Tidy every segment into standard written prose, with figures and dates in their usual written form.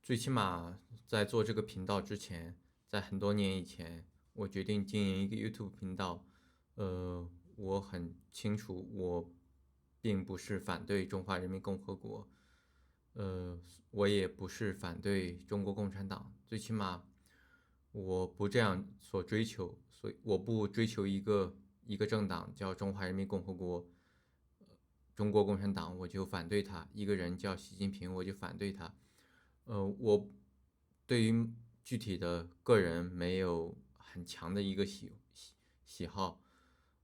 最起码在做这个频道之前，在很多年以前，我决定经营一个 YouTube 频道。我很清楚，我并不是反对中华人民共和国，呃，我也不是反对中国共产党，最起码我不这样所追求，所以我不追求一个政党叫中华人民共和国，中国共产党我就反对他；一个人叫习近平我就反对他。我对于具体的个人没有很强的一个喜好，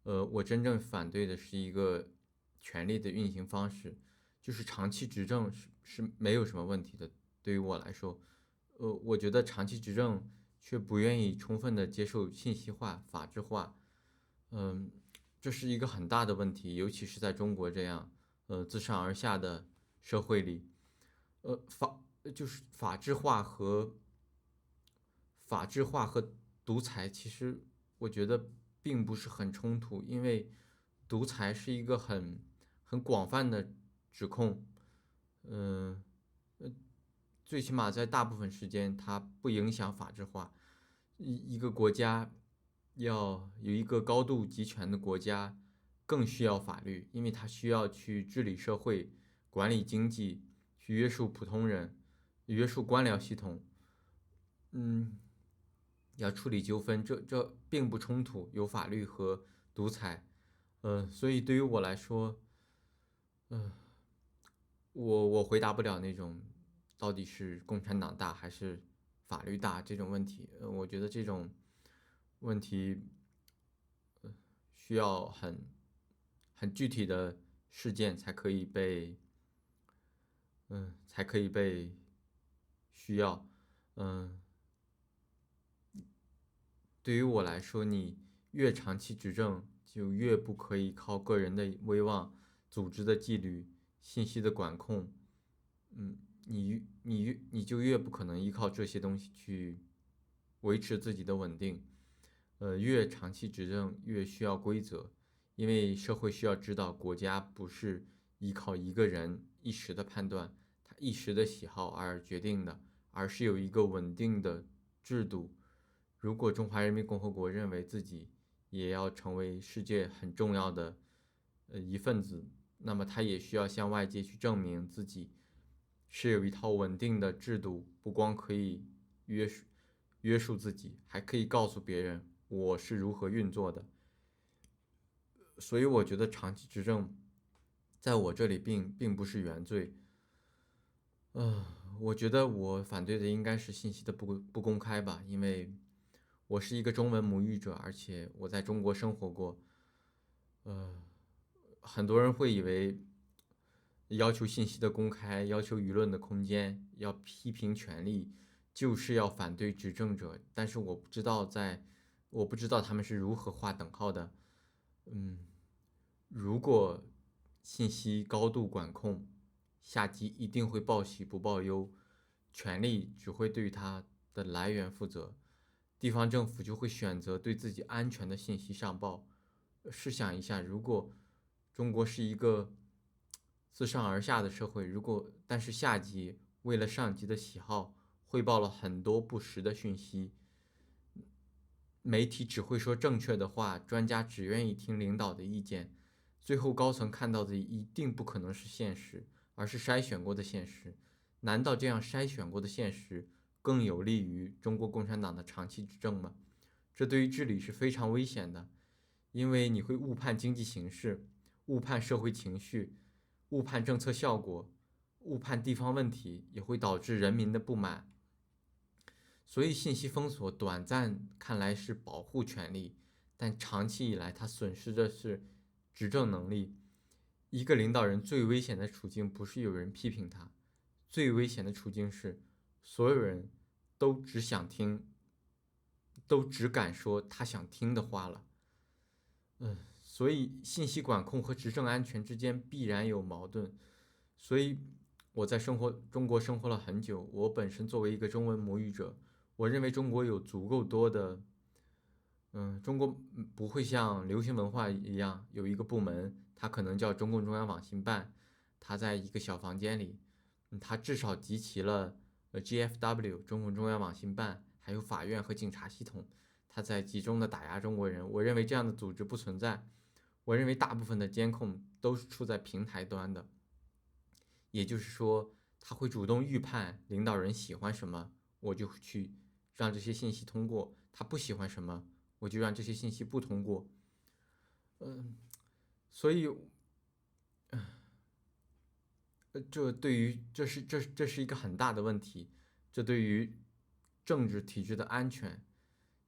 我真正反对的是一个权力的运行方式，就是长期执政是没有什么问题的，对于我来说，我觉得长期执政却不愿意充分的接受信息化、法治化，嗯、这是一个很大的问题，尤其是在中国这样自上而下的社会里。就是法治化和独裁，其实我觉得并不是很冲突，因为独裁是一个很广泛的指控，嗯、最起码在大部分时间它不影响法治化。一个国家要有一个高度集权的国家，更需要法律，因为它需要去治理社会、管理经济、去约束普通人、约束官僚系统，嗯，要处理纠纷，这并不冲突，有法律和独裁，所以对于我来说，我回答不了那种到底是共产党大还是法律大这种问题，我觉得这种问题需要很具体的事件才可以被需要，嗯，对于我来说，你越长期执政，就越不可以靠个人的威望、组织的纪律、信息的管控，你就越不可能依靠这些东西去维持自己的稳定。越长期执政越需要规则，因为社会需要知道国家不是依靠一个人一时的判断，他一时的喜好而决定的，而是有一个稳定的制度。如果中华人民共和国认为自己也要成为世界很重要的一份子，那么他也需要向外界去证明自己是有一套稳定的制度，不光可以约束约束自己，还可以告诉别人我是如何运作的。所以我觉得长期执政在我这里并不是原罪。我觉得我反对的应该是信息的不公开吧，因为我是一个中文母语者，而且我在中国生活过。很多人会以为要求信息的公开，要求舆论的空间，要批评权力，就是要反对执政者。但是我不知道他们是如何划等号的。如果信息高度管控，下级一定会报喜不报忧，权力只会对它的来源负责，地方政府就会选择对自己安全的信息上报。试想一下，如果中国是一个自上而下的社会，但是下级为了上级的喜好，汇报了很多不实的讯息，媒体只会说正确的话，专家只愿意听领导的意见，最后高层看到的一定不可能是现实，而是筛选过的现实。难道这样筛选过的现实更有利于中国共产党的长期执政吗？这对于治理是非常危险的，因为你会误判经济形势，误判社会情绪，误判政策效果，误判地方问题，也会导致人民的不满。所以信息封锁短暂看来是保护权利，但长期以来它损失的是执政能力。一个领导人最危险的处境不是有人批评他，最危险的处境是所有人都只想听，都只敢说他想听的话了。所以信息管控和执政安全之间必然有矛盾。所以我在中国生活了很久，我本身作为一个中文母语者，我认为中国有足够多的，中国不会像流行文化一样有一个部门，它可能叫中共中央网信办，它在一个小房间里，它至少集齐了 GFW 中共中央网信办，还有法院和警察系统，它在集中的打压中国人。我认为这样的组织不存在。我认为大部分的监控都是处在平台端的，也就是说，他会主动预判领导人喜欢什么，我就去让这些信息通过；他不喜欢什么，我就让这些信息不通过。所以，这是一个很大的问题，这对于政治体制的安全，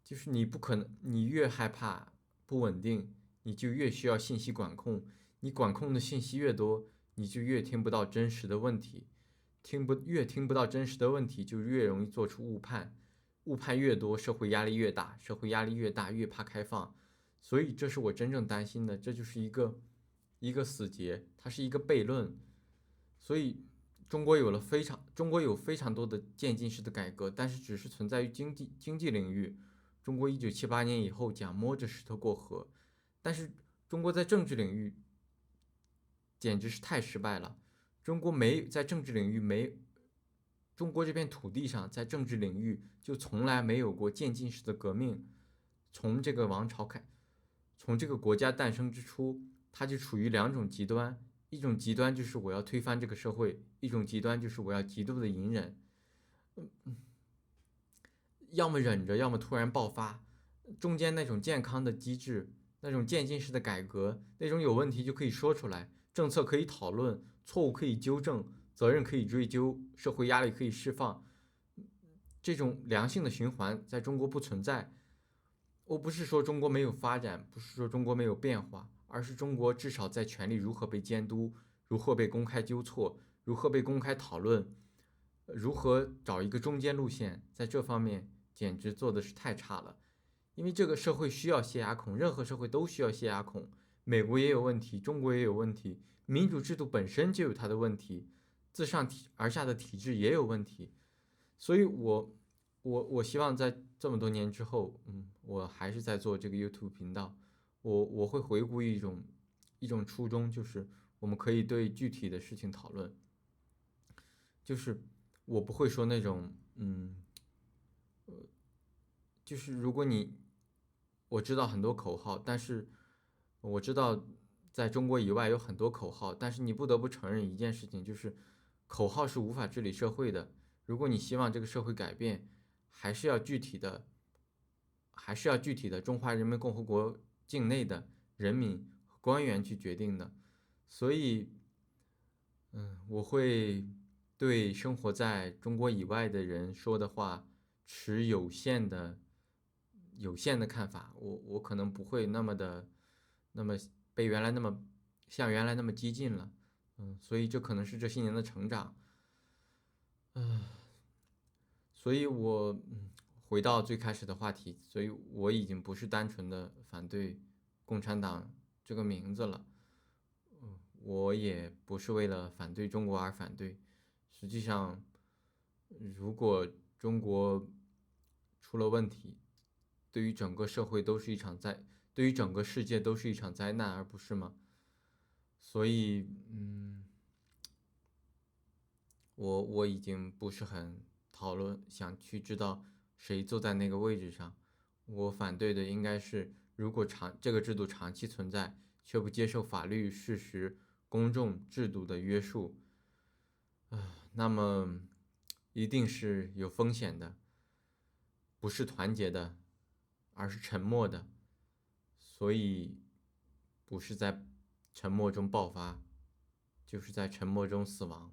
就是你不可能，你越害怕不稳定，你就越需要信息管控，你管控的信息越多，你就越听不到真实的问题，越听不到真实的问题，就越容易做出误判，误判越多，社会压力越大，社会压力越大，越怕开放，所以这是我真正担心的，这就是一个死结，它是一个悖论。所以中国有非常多的渐进式的改革，但是只是存在于经济领域。中国1978年以后讲摸着石头过河，但是中国在政治领域简直是太失败了。中国没在政治领域没，中国这片土地上在政治领域就从来没有过渐进式的革命。从这个王朝从这个国家诞生之初，它就处于两种极端，一种极端就是我要推翻这个社会，一种极端就是我要极度的隐忍，要么忍着，要么突然爆发。中间那种健康的机制，那种渐进式的改革，那种有问题就可以说出来，政策可以讨论，错误可以纠正，责任可以追究，社会压力可以释放，这种良性的循环在中国不存在。我不是说中国没有发展，不是说中国没有变化，而是中国至少在权力如何被监督，如何被公开纠错，如何被公开讨论，如何找一个中间路线，在这方面简直做的是太差了。因为这个社会需要泄牙孔，任何社会都需要泄牙孔。美国也有问题，中国也有问题，民主制度本身就有它的问题，自上而下的体制也有问题。所以我希望在这么多年之后，我还是在做这个 YouTube 频道，我会回顾一种初衷，就是我们可以对具体的事情讨论，就是我不会说那种，就是如果我知道很多口号，但是我知道在中国以外有很多口号，但是你不得不承认一件事情，就是口号是无法治理社会的。如果你希望这个社会改变，还是要具体的，中华人民共和国境内的人民和官员去决定的。所以，我会对生活在中国以外的人说的话持有限的看法。我可能不会那么被原来那么像原来那么激进了。所以这可能是这些年的成长。所以回到最开始的话题，所以我已经不是单纯的反对共产党这个名字了。我也不是为了反对中国而反对。实际上，如果中国出了问题，对于整个社会都是一场对于整个世界都是一场灾难，而不是吗？所以，我已经不是很想去知道谁坐在那个位置上。我反对的应该是，如果这个制度长期存在，却不接受法律、事实、公众、制度的约束，那么一定是有风险的，不是团结的，而是沉默的。所以，不是在沉默中爆发，就是在沉默中死亡。